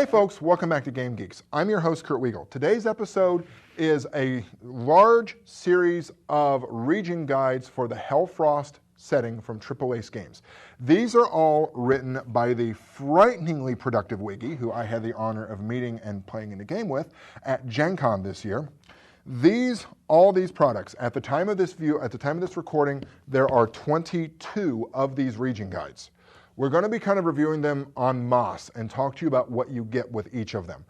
folks, welcome back to Game Geeks. I'm your host, Kurt Wiegel. Today's episode is a large series of region guides for the Hellfrost setting from Triple Ace Games. These are all written by the frighteningly productive Wiggy, who I had the honor of meeting and playing in a game with at Gen Con this year. All these products, at the time of this recording, there are 22 of these region guides. We're going to be kind of reviewing them en masse and talk to you about what you get with each of them.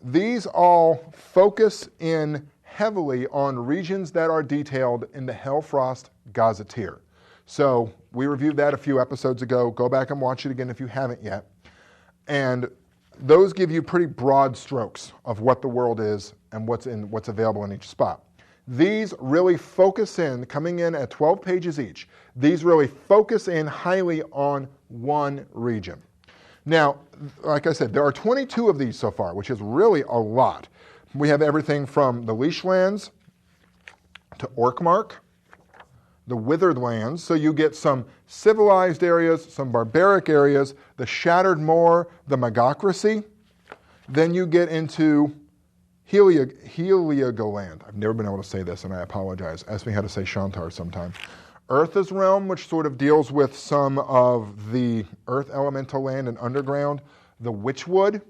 These all focus in heavily on regions that are detailed in the Hellfrost Gazetteer. So we reviewed that a few episodes ago. Go back and watch it again if you haven't yet. And those give you pretty broad strokes of what the world is and what's available in each spot. These really focus in, coming in at 12 pages each, these really focus in highly on one region. Now, like I said, there are 22 of these so far, which is really a lot. We have everything from the Leashlands to Orkmark, the Withered Lands, so you get some civilized areas, some barbaric areas, the Shattered Moor, the Magocracy. Then you get into Heligoland. I've never been able to say this, and I apologize. Ask me how to say Shantar sometime. Earth's Realm, which sort of deals with some of the Earth Elemental Land and Underground. The Witchwood.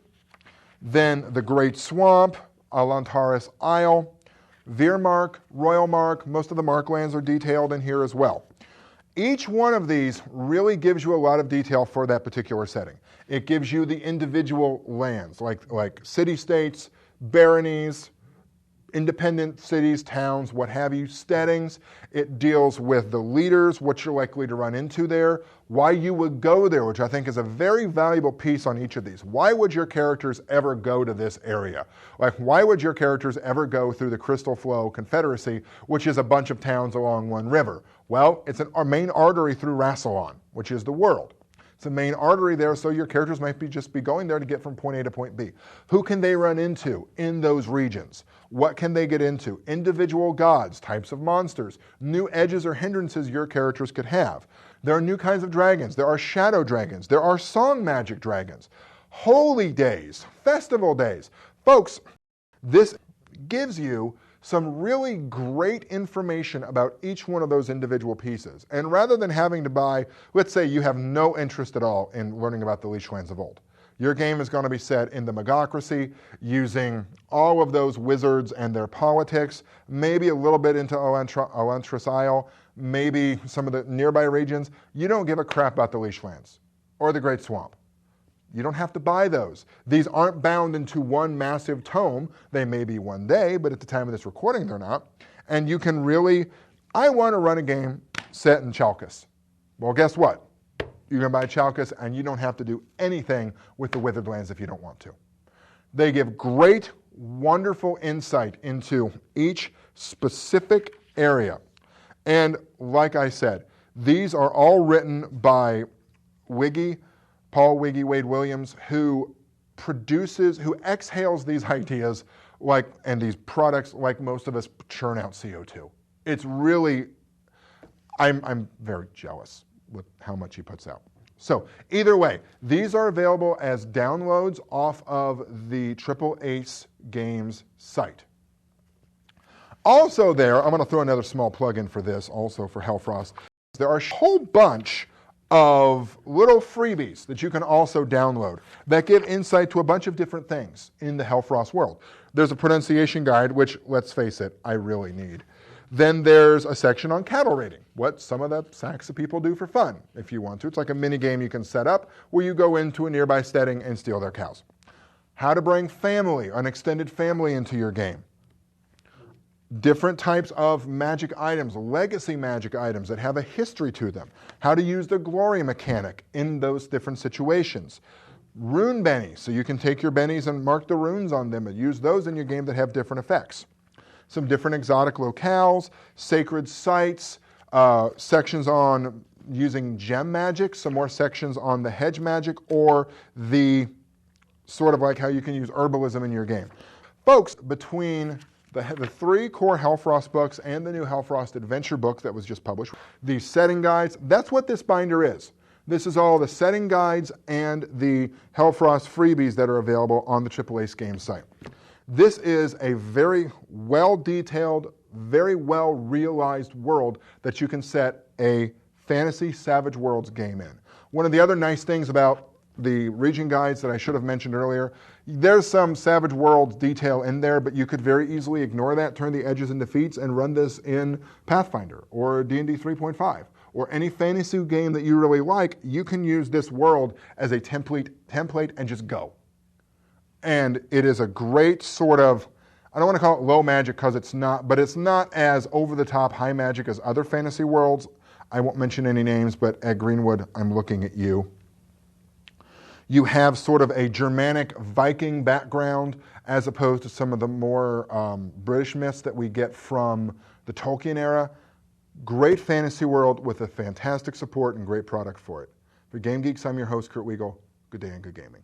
Then the Great Swamp, Alantaris Isle. Veermark, Royal Mark, most of the Marklands are detailed in here as well. Each one of these really gives you a lot of detail for that particular setting. It gives you the individual lands, like city-states, baronies, independent cities, towns, what have you, steadings. It deals with the leaders, what you're likely to run into there, why you would go there, which I think is a very valuable piece on each of these. Why would your characters ever go to this area? Like, why would your characters ever go through the Crystal Flow Confederacy, which is a bunch of towns along one river? Well, it's a main artery through Rassilon, which is the world. It's a main artery there, so your characters might just be going there to get from point A to point B. Who can they run into in those regions? What can they get into? Individual gods, types of monsters, new edges or hindrances your characters could have. There are new kinds of dragons. There are shadow dragons. There are song magic dragons. Holy days, festival days. Folks, this gives you some really great information about each one of those individual pieces. And rather than having to buy, let's say you have no interest at all in learning about the Leashlands of old. Your game is going to be set in the Magocracy, using all of those wizards and their politics, maybe a little bit into Elantris Isle, maybe some of the nearby regions. You don't give a crap about the Leashlands or the Great Swamp. You don't have to buy those. These aren't bound into one massive tome. They may be one day, but at the time of this recording, they're not. And you can really, I want to run a game set in Chalkis. Well, guess what? You can buy Chalkis, and you don't have to do anything with the Withered Lands if you don't want to. They give great, wonderful insight into each specific area. And like I said, these are all written by Wiggy, Paul Wiggy Wade Williams, who exhales these ideas and these products like most of us churn out CO2. It's really, I'm very jealous with how much he puts out. So either way, these are available as downloads off of the Triple Ace Games site. Also there, I'm going to throw another small plug in for this, also for Hellfrost. There are a whole bunch of little freebies that you can also download that give insight to a bunch of different things in the Hellfrost world. There's a pronunciation guide, which, let's face it, I really need. Then there's a section on cattle raiding, what some of the Saxa people do for fun, if you want to. It's like a mini game you can set up where you go into a nearby steading and steal their cows. How to bring family, an extended family into your game. Different types of magic items, legacy magic items that have a history to them. How to use the glory mechanic in those different situations. Rune bennies, so you can take your bennies and mark the runes on them and use those in your game that have different effects. Some different exotic locales, sacred sites, sections on using gem magic, some more sections on the hedge magic, or the sort of like how you can use herbalism in your game. Folks, between the 3 core Hellfrost books and the new Hellfrost adventure book that was just published, the setting guides, that's what this binder is. This is all the setting guides and the Hellfrost freebies that are available on the Triple Ace Games site. This is a very well-detailed, very well-realized world that you can set a fantasy Savage Worlds game in. One of the other nice things about the region guides that I should have mentioned earlier, there's some Savage Worlds detail in there, but you could very easily ignore that, turn the edges into feats, and run this in Pathfinder or D&D 3.5 or any fantasy game that you really like. You can use this world as a template and just go. And it is a great sort of, I don't want to call it low magic because it's not, but it's not as over-the-top high magic as other fantasy worlds. I won't mention any names, but at Greenwood, I'm looking at you. You have sort of a Germanic Viking background as opposed to some of the more British myths that we get from the Tolkien era. Great fantasy world with a fantastic support and great product for it. For Game Geeks, I'm your host, Kurt Wiegel. Good day and good gaming.